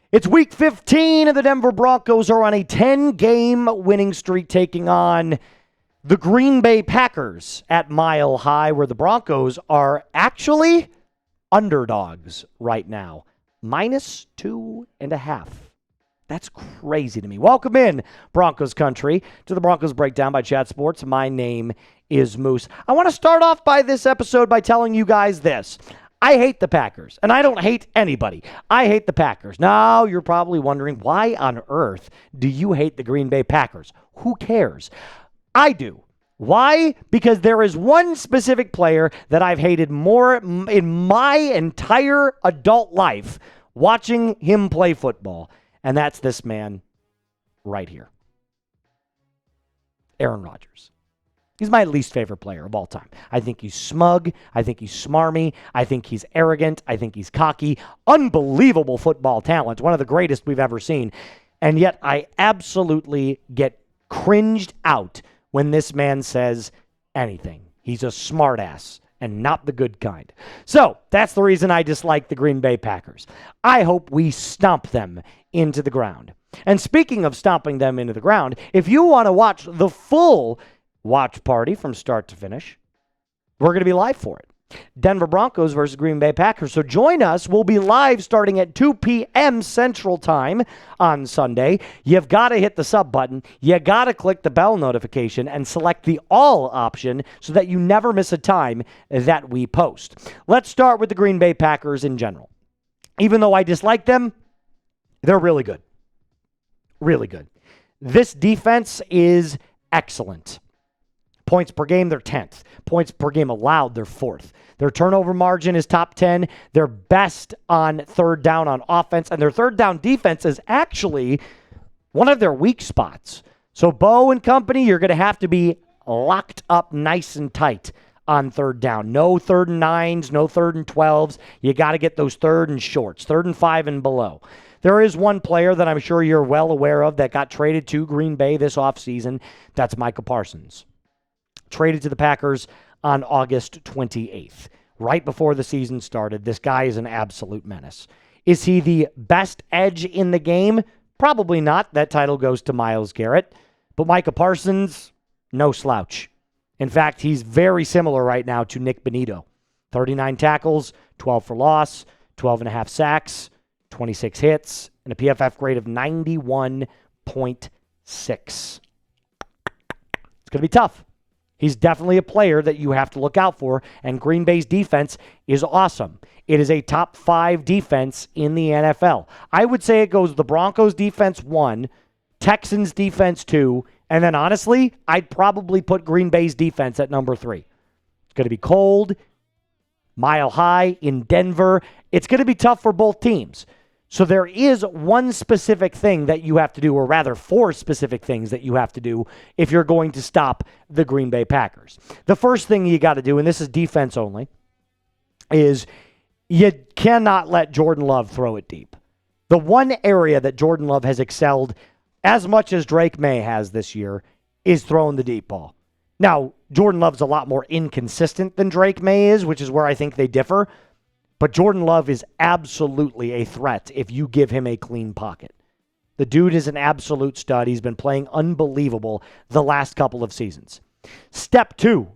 It's week 15 and the Denver Broncos are on a 10-game winning streak taking on the Green Bay Packers at Mile High, where the Broncos are actually underdogs right now. -2.5. That's crazy to me. Welcome in, Broncos Country, to the Broncos Breakdown by Chat Sports. My name is Moose. I want to start off by this episode by telling you guys this. I hate the Packers, and I don't hate anybody. I hate the Packers. Now, you're probably wondering, why on earth do you hate the Green Bay Packers? Who cares? I do. Why? Because there is one specific player that I've hated more in my entire adult life watching him play football, and that's this man right here. Aaron Rodgers. He's my least favorite player of all time. I think he's smug. I think he's smarmy. I think he's arrogant. I think he's cocky. Unbelievable football talent. One of the greatest we've ever seen. And yet I absolutely get cringed out when this man says anything. He's a smartass and not the good kind. So that's the reason I dislike the Green Bay Packers. I hope we stomp them into the ground. And speaking of stomping them into the ground, if you want to watch the full watch party from start to finish, we're going to be live for it. Denver Broncos versus Green Bay Packers. So join us. We'll be live starting at 2 p.m. Central Time on Sunday. You've got to hit the sub button. You got to click the bell notification and select the all option so that you never miss a time that we post. Let's start with the Green Bay Packers in general. Even though I dislike them, they're really good. Really good. This defense is excellent. Points per game, they're 10th. Points per game allowed, they're 4th. Their turnover margin is top 10. They're best on third down on offense, and their third down defense is actually one of their weak spots. So Bo and company, you're going to have to be locked up nice and tight on third down. No 3rd and 9s, no 3rd and 12s. You got to get those 3rd and shorts, 3rd and 5 and below. There is one player that I'm sure you're well aware of that got traded to Green Bay this offseason. That's Micah Parsons. Traded to the Packers on August 28th, right before the season started. This guy is an absolute menace. Is he the best edge in the game? Probably not. That title goes to Myles Garrett. But Micah Parsons, no slouch. In fact, he's very similar right now to Nick Bonito. 39 tackles, 12 for loss, 12.5 sacks, 26 hits, and a PFF grade of 91.6. It's going to be tough. He's definitely a player that you have to look out for, and Green Bay's defense is awesome. It is a top 5 defense in the NFL. I would say it goes the Broncos defense 1, Texans defense 2, and then honestly, I'd probably put Green Bay's defense at number 3. It's going to be cold, Mile High in Denver. It's going to be tough for both teams. So there is one specific thing that you have to do, or rather 4 specific things that you have to do if you're going to stop the Green Bay Packers. The first thing you got to do, and this is defense only, is you cannot let Jordan Love throw it deep. The one area that Jordan Love has excelled as much as Drake May has this year is throwing the deep ball. Now, Jordan Love's a lot more inconsistent than Drake May is, which is where I think they differ. But Jordan Love is absolutely a threat if you give him a clean pocket. The dude is an absolute stud. He's been playing unbelievable the last couple of seasons. Step 2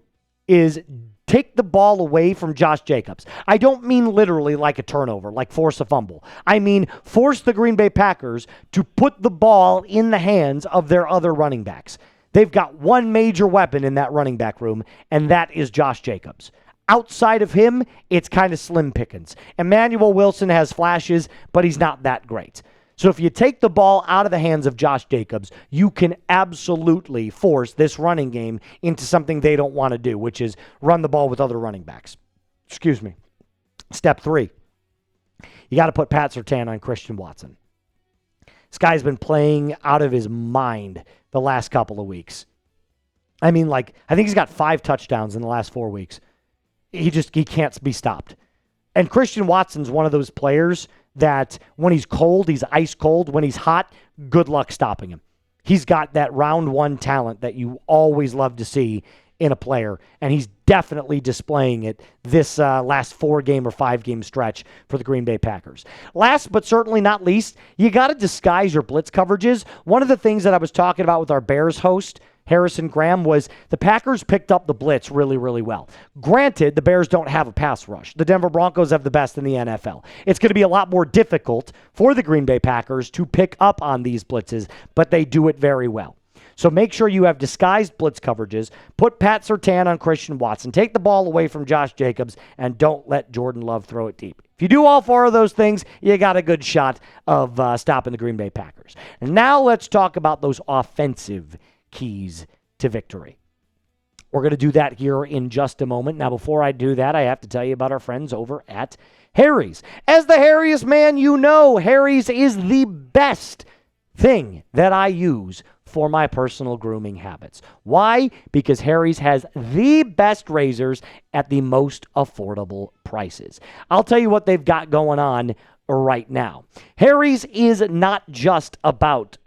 is take the ball away from Josh Jacobs. I don't mean literally like a turnover, like force a fumble. I mean force the Green Bay Packers to put the ball in the hands of their other running backs. They've got one major weapon in that running back room, and that is Josh Jacobs. Outside of him, it's kind of slim pickings. Emmanuel Wilson has flashes, but he's not that great. So if you take the ball out of the hands of Josh Jacobs, you can absolutely force this running game into something they don't want to do, which is run the ball with other running backs. Excuse me. Step 3. You got to put Pat Surtain on Christian Watson. This guy's been playing out of his mind the last couple of weeks. I mean, I think he's got 5 touchdowns in the last 4 weeks. He can't be stopped. And Christian Watson's one of those players that when he's cold, he's ice cold. When he's hot, good luck stopping him. He's got that round 1 talent that you always love to see in a player, and he's definitely displaying it this last 4-game or 5-game stretch for the Green Bay Packers. Last but certainly not least, you got to disguise your blitz coverages. One of the things that I was talking about with our Bears host, Harrison Graham, was the Packers picked up the blitz really, really well. Granted, the Bears don't have a pass rush. The Denver Broncos have the best in the NFL. It's going to be a lot more difficult for the Green Bay Packers to pick up on these blitzes, but they do it very well. So make sure you have disguised blitz coverages. Put Pat Surtain on Christian Watson. Take the ball away from Josh Jacobs, and don't let Jordan Love throw it deep. If you do all 4 of those things, you got a good shot of stopping the Green Bay Packers. And now let's talk about those offensive keys to victory. We're going to do that here in just a moment. Now, before I do that, I have to tell you about our friends over at Harry's. As the hairiest man you know, Harry's is the best thing that I use for my personal grooming habits. Why? Because Harry's has the best razors at the most affordable prices. I'll tell you what they've got going on right now. Harry's is not just about,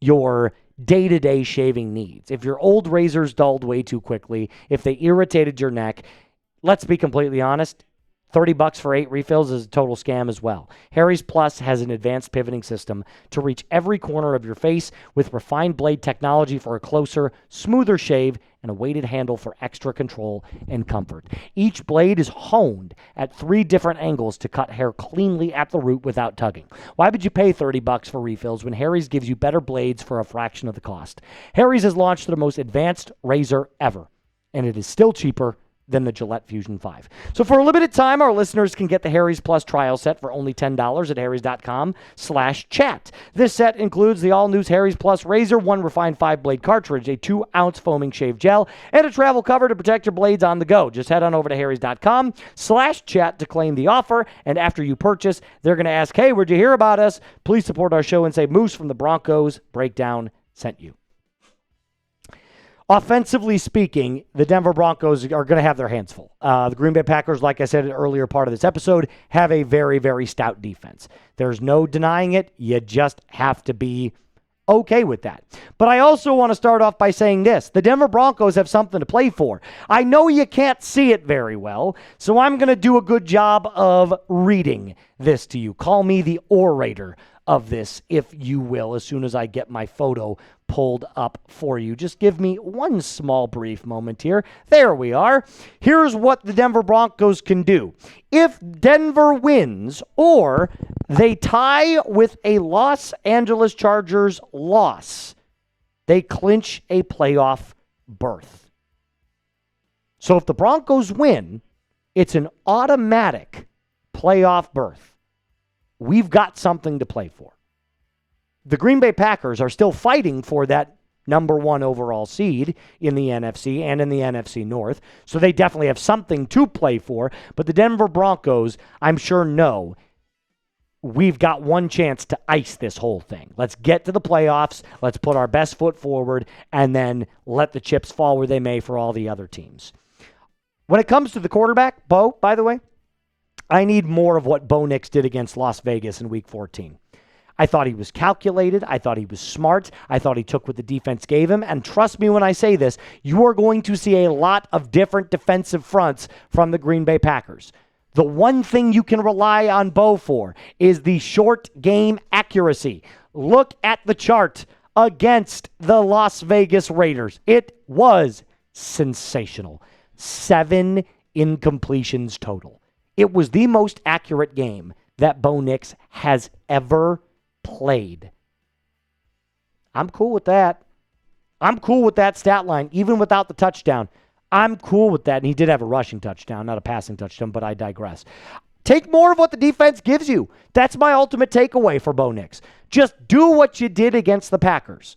your day-to-day shaving needs. If your old razors dulled way too quickly, if they irritated your neck, let's be completely honest, $30 for 8 refills is a total scam as well. Harry's Plus has an advanced pivoting system to reach every corner of your face with refined blade technology for a closer, smoother shave and a weighted handle for extra control and comfort. Each blade is honed at 3 different angles to cut hair cleanly at the root without tugging. Why would you pay $30 for refills when Harry's gives you better blades for a fraction of the cost? Harry's has launched their most advanced razor ever, and it is still cheaper than the Gillette Fusion 5. So for a limited time, our listeners can get the Harry's Plus trial set for only $10 at harrys.com/chat. This set includes the all-new Harry's Plus razor, 1 refined 5-blade cartridge, a 2-ounce foaming shave gel, and a travel cover to protect your blades on the go. Just head on over to harrys.com/chat to claim the offer, and after you purchase, they're going to ask, hey, where'd you hear about us? Please support our show and say Moose from the Broncos Breakdown sent you. Offensively speaking, the Denver Broncos are going to have their hands full. The Green Bay Packers, like I said in an earlier part of this episode, have a very, very stout defense. There's no denying it. You just have to be okay with that. But I also want to start off by saying this. The Denver Broncos have something to play for. I know you can't see it very well, so I'm going to do a good job of reading this to you. Call me the orator of this, if you will, as soon as I get my photo pulled up for you. Just give me one small brief moment here. There we are. Here's what the Denver Broncos can do. If Denver wins or they tie with a Los Angeles Chargers loss, they clinch a playoff berth. So if the Broncos win, it's an automatic playoff berth. We've got something to play for. The Green Bay Packers are still fighting for that number 1 overall seed in the NFC and in the NFC North, so they definitely have something to play for. But the Denver Broncos, I'm sure, know we've got one chance to ice this whole thing. Let's get to the playoffs, let's put our best foot forward, and then let the chips fall where they may for all the other teams. When it comes to the quarterback, Bo, by the way, I need more of what Bo Nix did against Las Vegas in Week 14. I thought he was calculated. I thought he was smart. I thought he took what the defense gave him. And trust me when I say this, you are going to see a lot of different defensive fronts from the Green Bay Packers. The one thing you can rely on Bo for is the short game accuracy. Look at the chart against the Las Vegas Raiders. It was sensational. 7 incompletions total. It was the most accurate game that Bo Nix has ever played. I'm cool with that. I'm cool with that stat line, even without the touchdown. I'm cool with that. And he did have a rushing touchdown, not a passing touchdown, but I digress. Take more of what the defense gives you. That's my ultimate takeaway for Bo Nix. Just do what you did against the Packers.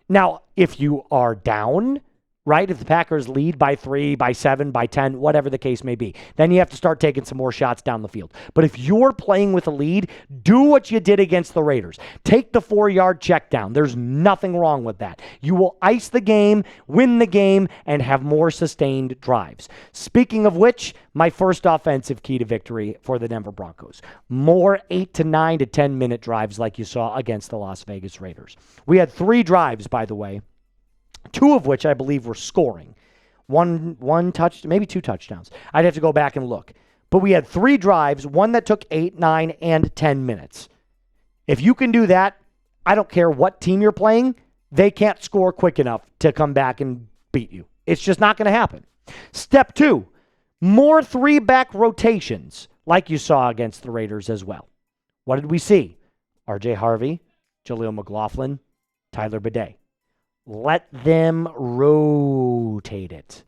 Now, if you are down, right? If the Packers lead by 3, by 7, by 10, whatever the case may be, then you have to start taking some more shots down the field. But if you're playing with a lead, do what you did against the Raiders. Take the 4-yard check down. There's nothing wrong with that. You will ice the game, win the game, and have more sustained drives. Speaking of which, my first offensive key to victory for the Denver Broncos. More 8 to 9 to 10-minute drives like you saw against the Las Vegas Raiders. We had 3 drives, by the way, 2 of which I believe were scoring. one touch, maybe 2 touchdowns. I'd have to go back and look. But we had 3 drives, one that took 8, 9, and 10 minutes. If you can do that, I don't care what team you're playing, they can't score quick enough to come back and beat you. It's just not going to happen. Step 2, more 3-back rotations, like you saw against the Raiders as well. What did we see? R.J. Harvey, Jaleel McLaughlin, Tyler Bidet. Let them rotate it.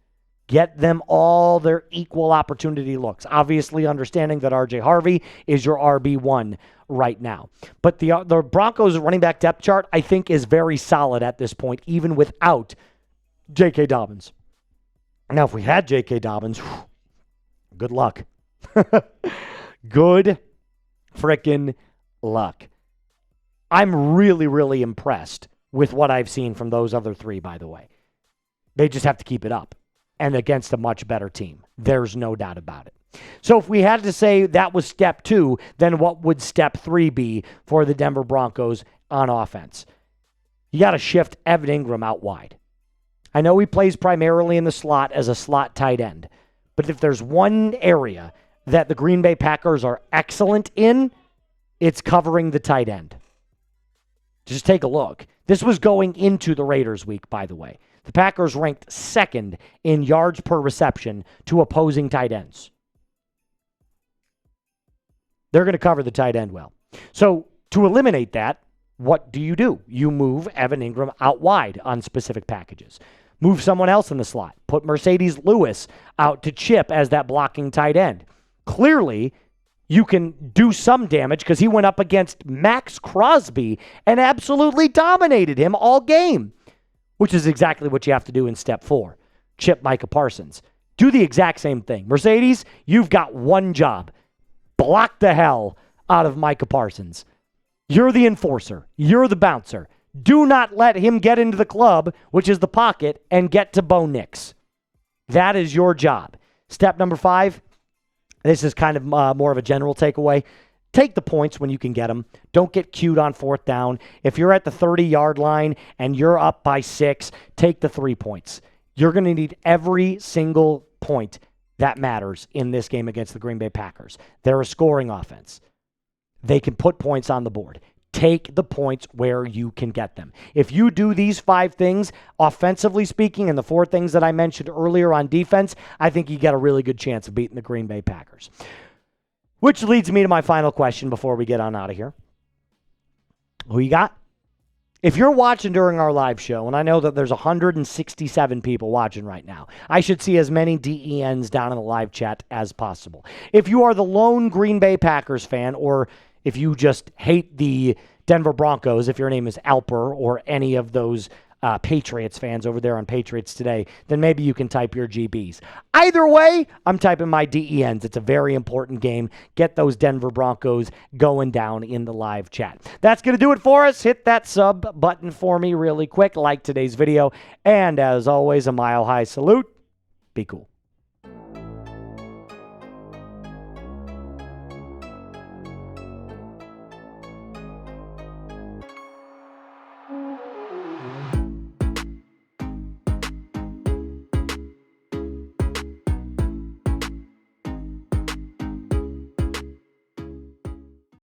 Get them all their equal opportunity looks. Obviously, understanding that R.J. Harvey is your RB1 right now. But the Broncos running back depth chart, I think, is very solid at this point, even without J.K. Dobbins. Now, if we had J.K. Dobbins, good luck. Good frickin' luck. I'm really, really impressed with what I've seen from those other 3, by the way. They just have to keep it up. And against a much better team. There's no doubt about it. So if we had to say that was step 2, then what would step 3 be for the Denver Broncos on offense? You got to shift Evan Engram out wide. I know he plays primarily in the slot as a slot tight end. But if there's one area that the Green Bay Packers are excellent in, it's covering the tight end. Just take a look. This was going into the Raiders week, by the way. The Packers ranked 2nd in yards per reception to opposing tight ends. They're going to cover the tight end well. So to eliminate that, what do? You move Evan Engram out wide on specific packages. Move someone else in the slot. Put Mercedes Lewis out to chip as that blocking tight end. Clearly, you can do some damage because he went up against Max Crosby and absolutely dominated him all game. Which is exactly what you have to do in step 4. Chip Micah Parsons. Do the exact same thing. Mercedes, you've got one job. Block the hell out of Micah Parsons. You're the enforcer. You're the bouncer. Do not let him get into the club, which is the pocket, and get to Bo Nix. That is your job. Step number 5. This is kind of more of a general takeaway. Take the points when you can get them. Don't get cued on 4th down. If you're at the 30-yard line and you're up by 6, take the 3 points. You're going to need every single point that matters in this game against the Green Bay Packers. They're a scoring offense. They can put points on the board. Take the points where you can get them. If you do these 5 things, offensively speaking, and the 4 things that I mentioned earlier on defense, I think you get a really good chance of beating the Green Bay Packers. Which leads me to my final question before we get on out of here. Who you got? If you're watching during our live show, and I know that there's 167 people watching right now, I should see as many DENs down in the live chat as possible. If you are the lone Green Bay Packers fan, or if you just hate the Denver Broncos, if your name is Alper or any of those Patriots fans over there on Patriots Today, then maybe you can type your GBs. Either way, I'm typing my DENs. It's a very important game. Get those Denver Broncos going down in the live chat. That's going to do it for us. Hit that sub button for me really quick. Like today's video. And as always, a mile high salute. Be cool.